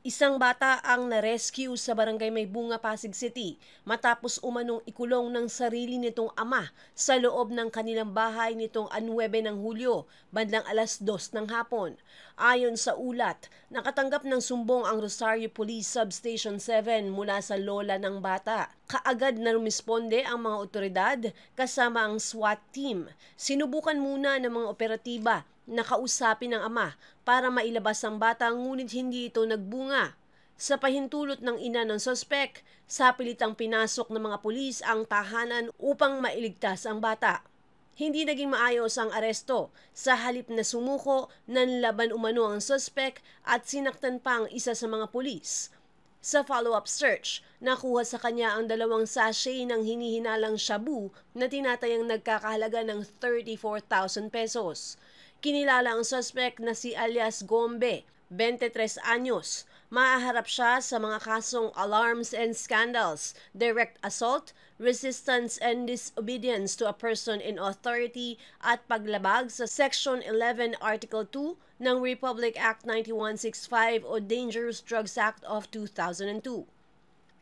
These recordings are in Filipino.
Isang bata ang na-rescue sa barangay Maybunga, Pasig City matapos umanong ikulong ng sarili nitong ama sa loob ng kanilang bahay nitong 9 ng Hulyo, bandang 2:00 ng hapon. Ayon sa ulat, nakatanggap ng sumbong ang Rosario Police Substation 7 mula sa lola ng bata. Kaagad na rumisponde ang mga otoridad kasama ang SWAT team. Sinubukan muna ng mga operatiba na kausapin ng ama para mailabas ang bata ngunit hindi ito nagbunga. Sa pahintulot ng ina ng sospek, sapilitang pinasok ng mga pulis ang tahanan upang mailigtas ang bata. Hindi naging maayos ang aresto. Sa halip na sumuko, nanlaban umano ang sospek at sinaktan pa ang isa sa mga pulis. Sa follow-up search, nakuha sa kanya ang 2 sachet ng hinihinalang shabu na tinatayang nagkakahalaga ng 34,000 pesos. Kinilala ang suspect na si alias Gombe, 23 anyos. Maaharap siya sa mga kasong alarms and scandals, direct assault, resistance and disobedience to a person in authority at paglabag sa Section 11 Article 2 ng Republic Act 9165 o Dangerous Drugs Act of 2002.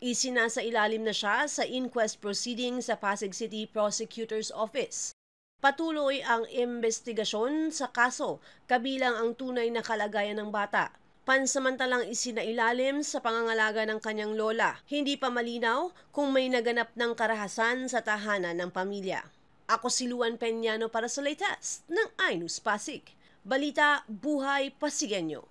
Isinasailalim na siya sa inquest proceeding sa Pasig City Prosecutor's Office. Patuloy ang investigasyon sa kaso, kabilang ang tunay na kalagayan ng bata. Pansamantalang isinailalim sa pangangalaga ng kanyang lola. Hindi pa malinaw kung may naganap ng karahasan sa tahanan ng pamilya. Ako si Luan Peñano para sa latest ng iNews Pasig. Balita, buhay, Pasigenyo.